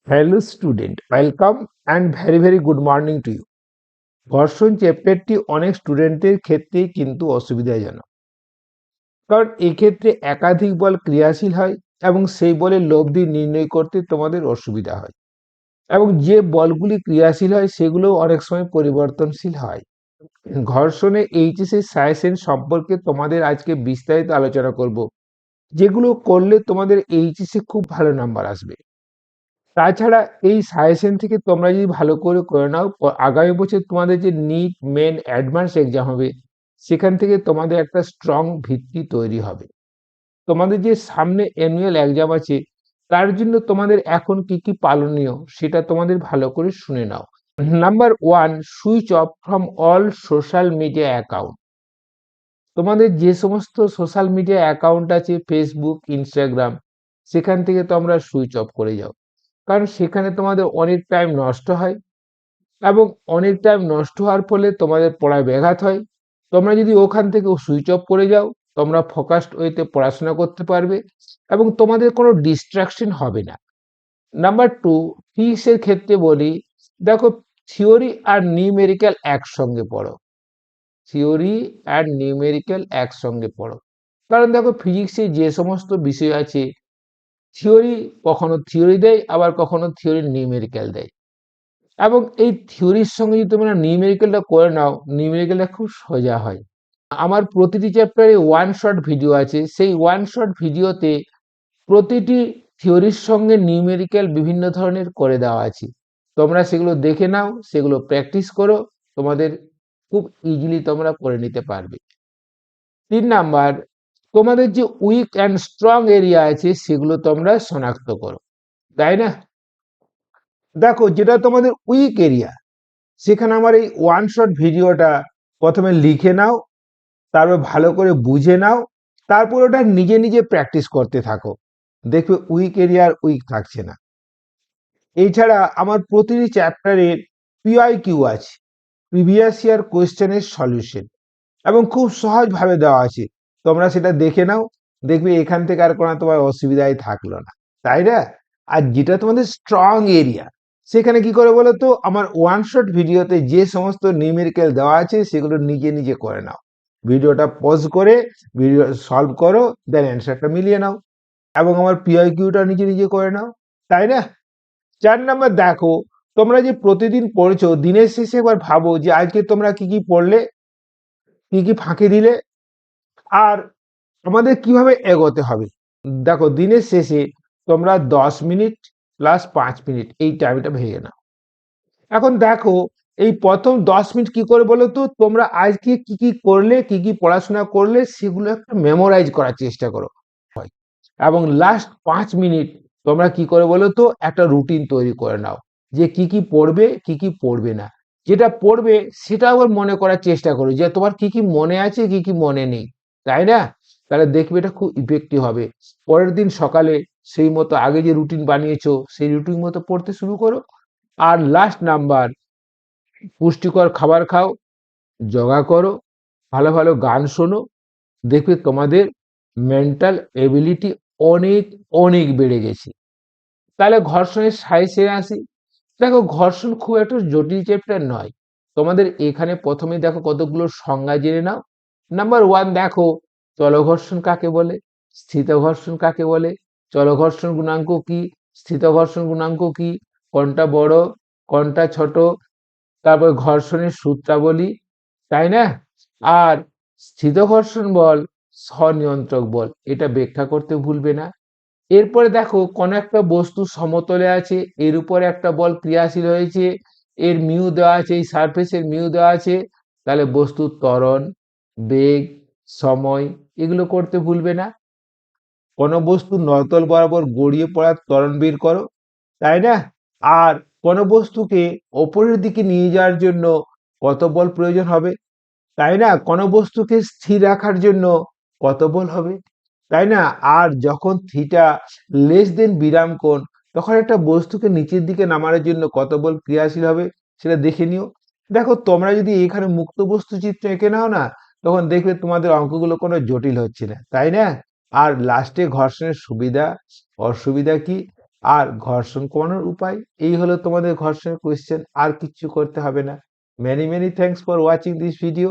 Hello student, welcome and very very good morning to you. ঘর্ষণ চ্যাপ্টারটি অনেক স্টুডেন্টের ক্ষেত্রেই কিন্তু অসুবিধাজনক, কারণ এক্ষেত্রে একাধিক বল ক্রিয়াশীল হয় এবং সেই বলের লব্ধি নির্ণয় করতে তোমাদের অসুবিধা হয়, এবং যে বলগুলি ক্রিয়াশীল হয় সেগুলো অনেক সময় পরিবর্তনশীল হয়। ঘর্ষণে এইচএসের সাজেশন সম্পর্কে তোমাদের আজকে বিস্তারিত আলোচনা করব, যেগুলো করলে তোমাদের এইচএসে খুব ভালো নাম্বার আসবে। তাছাড়া এই সাজেশন থেকে তোমরা যদি ভালো করে নাও, আগামী বছর তোমাদের যে নিট মেন অ্যাডভান্স এক্সাম হবে, সেখান থেকে তোমাদের একটা স্ট্রং ভিত্তি তৈরি হবে। তোমাদের যে সামনে অ্যানুয়াল এক্সাম আছে, তার জন্য তোমাদের এখন কি কি পালনীয় সেটা তোমাদের ভালো করে শুনে নাও। Number one, switch off from all social media account. তোমাদের যে সমস্ত সোশ্যাল মিডিয়া অ্যাকাউন্ট আছে, ফেসবুক, ইনস্টাগ্রাম, সেখান থেকে তোমরা সুইচ অফ করে যাও, কারণ সেখানে তোমাদের অনেক টাইম নষ্ট হয়, এবং অনেক টাইম নষ্ট হওয়ার ফলে তোমাদের পড়ায় ব্যাঘাত হয়। তোমরা যদি ওখান থেকে সুইচ অফ করে যাও, তোমরা ফোকাসড ওয়েতে পড়াশোনা করতে পারবে এবং তোমাদের কোনো ডিস্ট্রাকশন হবে না। নাম্বার টু, ফিজিক্সের ক্ষেত্রে বলি, দেখো, থিওরি আর নিউমেরিক্যাল একসঙ্গে পড়ো। থিওরি আর নিউমেরিক্যাল একসঙ্গে পড়ো, কারণ দেখো ফিজিক্সে যে সমস্ত বিষয় আছে, থিওরি কখনো থিওরি দেয়, আবার কখনো থিওরি নিউমেরিক্যাল দেয়। এবং এই থিওরির সঙ্গে যদি তোমরা নিউমেরিক্যালটা করে নাও, নিউমেরিক্যালটা খুব সোজা হয়। আমার প্রতিটি চ্যাপ্টারে ওয়ান শট ভিডিও আছে, সেই ওয়ান শট ভিডিওতে প্রতিটি থিওরির সঙ্গে নিউমেরিক্যাল বিভিন্ন ধরনের করে দেওয়া আছে। তোমরা সেগুলো দেখে নাও, সেগুলো প্র্যাকটিস করো, তোমাদের খুব ইজিলি তোমরা করে নিতে পারবে। 3 নাম্বার, তোমাদের যে উইক অ্যান্ড স্ট্রং এরিয়া আছে সেগুলো তোমরা শনাক্ত করো, তাই না? দেখো, যেটা তোমাদের উইক এরিয়া, সেখানে আমার এই ওয়ান শট ভিডিওটা প্রথমে লিখে নাও, তারপর ভালো করে বুঝে নাও, তারপর ওটা নিজে নিজে প্র্যাকটিস করতে থাকো, দেখবে উইক এরিয়ার উইক থাকছে না। এছাড়া আমার প্রতিটি চ্যাপ্টারের পিআইকিউ আছে, প্রিভিয়াস ইয়ার কোয়েশ্চেনের সলিউশন, এবং খুব সহজভাবে দেওয়া আছে। তোমরা সেটা দেখে নাও, দেখবে এখান থেকে আর কোনো তোমার অসুবিধাই থাকলো না, তাই না? আর যেটা তোমাদের স্ট্রং এরিয়া, সেখানে কি করে বলো তো, আমার ওয়ান শট ভিডিওতে যে সমস্ত নিউমেরিক্যাল দেওয়া আছে সেগুলো নিজে নিজে করে নাও, ভিডিওটা পজ করে ভিডিও সলভ করো, দেন অ্যান্সারটা মিলিয়ে নাও, এবং আমার পিআইকিউটা নিজে নিজে করে নাও, তাই না? 4 নাম্বার, দেখো, তোমরা যে প্রতিদিন পড়ছো, দিনের শেষে একবার ভাবো যে আজকে তোমরা কি কি পড়লে, কি কি ফাঁকি দিলে, আর আমাদের কিভাবে এগোতে হবে। দেখো, দিনের শেষে তোমরা 10 মিনিট প্লাস 5 মিনিট এই টাইমটা ভেঙে নাও। এখন দেখো, এই প্রথম 10 মিনিট কি করে বলো তো, তোমরা আজকে কি কি করলে, কি কি পড়াশোনা করলে, সেগুলো একটা মেমোরাইজ করার চেষ্টা করো। এবং লাস্ট 5 মিনিট তোমরা কি করে বলো তো, একটা রুটিন তৈরি করে নাও, যে কি কি পড়বে, কি কি পড়বে না। যেটা পড়বে সেটা আবার মনে করার চেষ্টা করো, যে তোমার কি কি মনে আছে, কি কি মনে নেই, তাই না? তাহলে দেখবে এটা খুব ইফেক্টিভ হবে। পরের দিন সকালে সেই মতো আগে যে রুটিন বানিয়েছো সেই রুটিন মতো পড়তে শুরু করো। আর লাস্ট নাম্বার, পুষ্টিকর খাবার খাও, যোগা করো, ভালো ভালো গান শোনো, দেখবে তোমাদের মেন্টাল এবিলিটি অনেক অনেক বেড়ে গেছে। তাহলে ঘর্ষণের সাইজে আসি। দেখো, ঘর্ষণ খুব একটা জটিল চ্যাপ্টার নয়। তোমাদের এখানে প্রথমে দেখো কতগুলো সংজ্ঞা জেনে নাও। নাম্বার ওয়ান, দেখো, চলঘর্ষণ কাকে বলে, স্থিত ঘর্ষণ কাকে বলে, চলঘর্ষণ গুণাঙ্ক কি, স্থিত ঘর্ষণ গুণাঙ্ক কি, কোনটা বড়, কোনটা ছোট, তারপর ঘর্ষণের সূত্রাবলী, তাই না? আর স্থিত ঘর্ষণ বল স্বনিয়ন্ত্রক বল, এটা ব্যাখ্যা করতে ভুলবে না। এরপরে দেখো, কোন একটা বস্তু সমতলে আছে, এর উপরে একটা বল ক্রিয়াশীল হয়েছে, এর মিউ দেওয়া আছে, এই সারফেসের মিউ দেওয়া আছে, তাহলে বস্তুর ত্বরণ, বেগ, সময়, এগুলো করতে ভুলবে না। কোন বস্তু নতল বরাবর গড়িয়ে পড়ার ত্বরণ বের করো, তাই না? আর কোন বস্তুকে ওপরের দিকে নিয়ে যাওয়ার জন্য কত বল প্রয়োজন হবে, তাই না? কোন বস্তুকে স্থির রাখার জন্য কত বল হবে, তাই না? আর যখন থিটা লেস দেন বিরাম কোণ, তখন একটা বস্তুকে নিচের দিকে নামানোর জন্য কত বল ক্রিয়াশীল হবে, সেটা দেখে নিও। দেখো, তোমরা যদি এখানে মুক্ত বস্তু চিত্র এঁকে নাও না, তখন দেখবে তোমাদের অঙ্কগুলো কোনো জটিল হচ্ছে না, তাই না? আর লাস্টে ঘর্ষণের সুবিধা অসুবিধা কি, আর ঘর্ষণ কমানোর উপায়। এই হলো তোমাদের ঘর্ষণের কোয়েশ্চেন, আর কিচ্ছু করতে হবে না। Many thanks for watching this video.